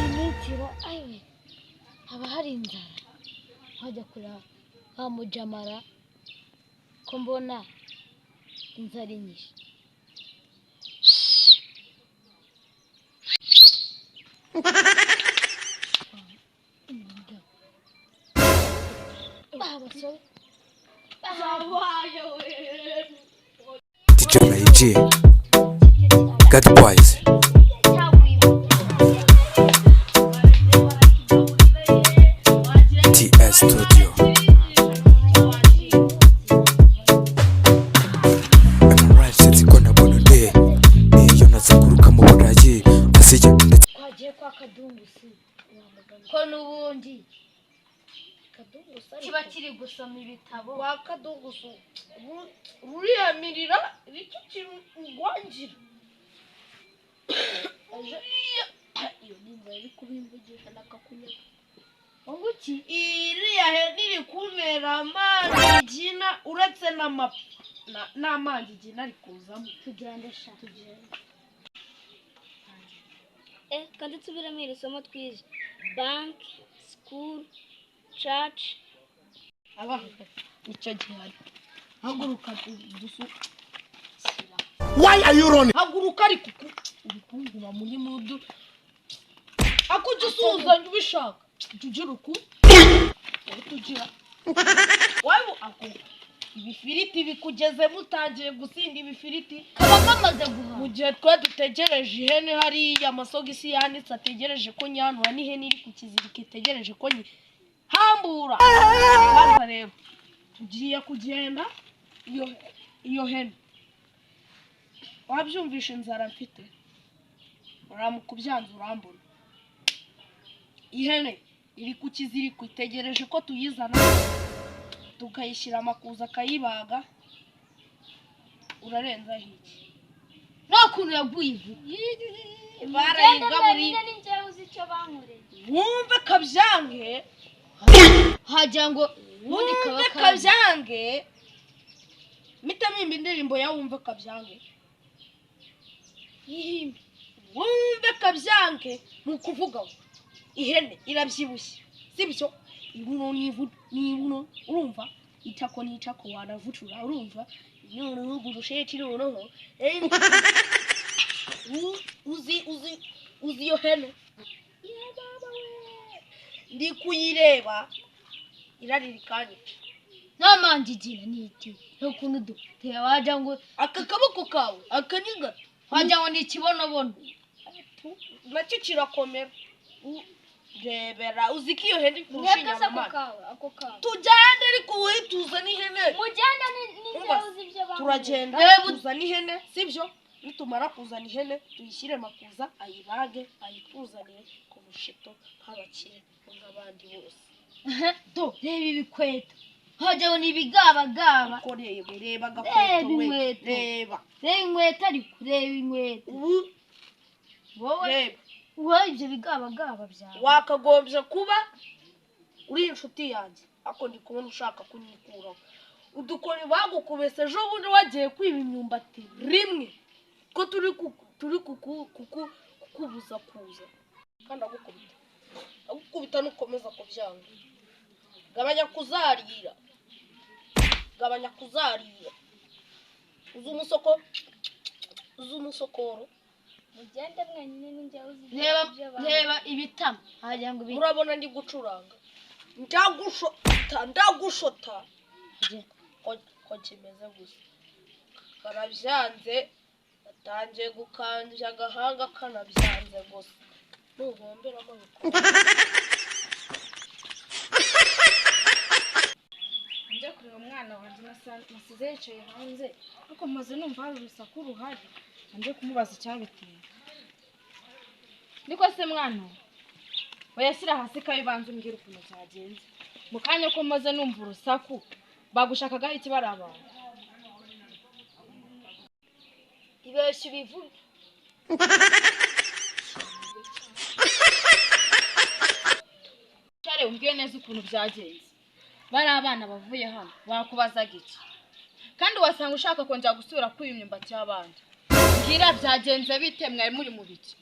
Imitiro ayo haba hari inzara hajya kura hamujamara ko mbona inzara nyinshi DJ Meiji, Got Boys, TS Studio, Emerald City Kona Bonode, niyo nazakuruka mu Burayi, Aziya ndetse twagiye kwa Kadungusi ko nubundi kiba kiri gusoma ibitabo wa Kadungusu ruriyamirira icyo kintu ngwangira iyo nimba iri kubimvugisha nakakunyaka unguki iriya hene iri kumera amazi gina uretse n'amazi gina ari kuzamo tugende sha kandi tubiramo iri somo twize bank school church abantu icyo gihari haguruka dusuka Why are you running? haguruka ariko urikunguma muri mudu akujya usuzanya ubishaka tugira uku tugira wayo ako ibifiriti bikugeze mutangiye gusinda ibifiriti kaba kamaze guha mu gihe twe dutegereje ihene hariya amasogisi yanditse ategereje ko nyanura n'ihene iri ku kiziriko itegereje ko hambura hano rero tugiye kugenda iyo hene wabyumvisha inzara mfite uramukubyanza urambona ihene iri ku kiziriko itegereje ko tuyizana tukayishyira amakuza akayibaga urarenza hiki nta kuntu yaguye barayigaburiye ninjye uzi icyo bankoreye wumve kabyange hajya ngo ubundi kaba wumve kabyange mitamimba indirimbo ya wumve kabyange wumve kabyange ni ukuvuga ngo ihene irabyibushye sibyo ibuno n'ibuno urumva itako n'itako wanavucura urumva noneho gurusheti noneho uzi iyo hene ndi kuyireba iraririkanye nta manjigira niti no kuntu duteye wajya ngo aka kaboko kawe aka ni gato wajya ngo ni ikibonobono nacyo kirakomera rebera uzi ko iyo hene kurusha inyama ako kawe tujyane ariko wowe tuzane ihene mugenda ninjye uzi ibyo bankoreye turagenda tuzane ihene sibyo nitumara kuzana ihene tuyishyire makuza ayibage ayituzanire ku mushito nk'abakire nk'abandi bose do reba ibikweto hajya ngo ni ibigabagaba ko reba agakweto we reba inkweto ariko reba inkweto reba wowe ibyo bigabagaba byawe wakagombye kuba uri inshuti yanjye ako ndi kubona ushaka kunyikuraho udukoni bagukubese ejo bundi wagiye kwiba imyumbati rimwe ko turi kukubuza kuza kandi agukubita nukomeza kubyanga gabanya kuzarira uzi umusokoro mugende mwenyine ninjye uzi ibyo reba ibitama hajya ngo urabona ndi gucuranga ndagushota ko kimeze gusa karabyanze atangiye gukanja agahanga kanabyanze gusa nuhombera amaboko njya kureba umwana wanjye nasize yicaye hanze ariko maze numva hari urusaku ruhari njye kumubaza icyabiteye niko se mwana wayashyira hasi kabibanza umbwira ukuntu cyagenze mu kanya ko maze numva urusaku bagushakaga iki bari abantu ibeshya ibivuga cyare umbwiye neza ukuntu byagenze bari abana bavuye hano bakubazaga iki kandi wasanga ushaka kongera gusubira kwiba imyumbati y'abandi mbwira byagenze bite mwari muri mu biki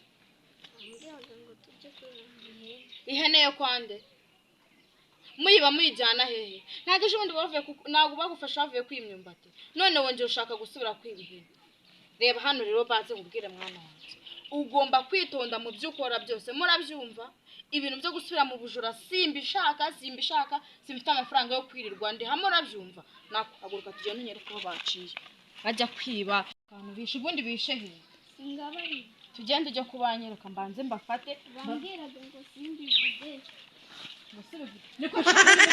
ihene yo kwande muyiba muyijyana hehe ntabwo ejo bundi bavuye ntabwo bagufasha bavuye kw'imyumbati none wongera ushaka gusubira kwiba ihene reba hano rero baze nkubwire mwana wanjye ugomba kwitonda mu byo ukora byose murabyumva ibintu byo gusubira mu bujura simbishaka simfite amafaranga yo kwirirwa ndi hamwe urabyumva nakuhaguruka tugende unyereke aho baciye bajya kwiba abantu bishe ubundi bishe he Singabari. tugende ujye kubanyereka mbanze mbafate Bambwiraga ngo simbivuge. niko cyane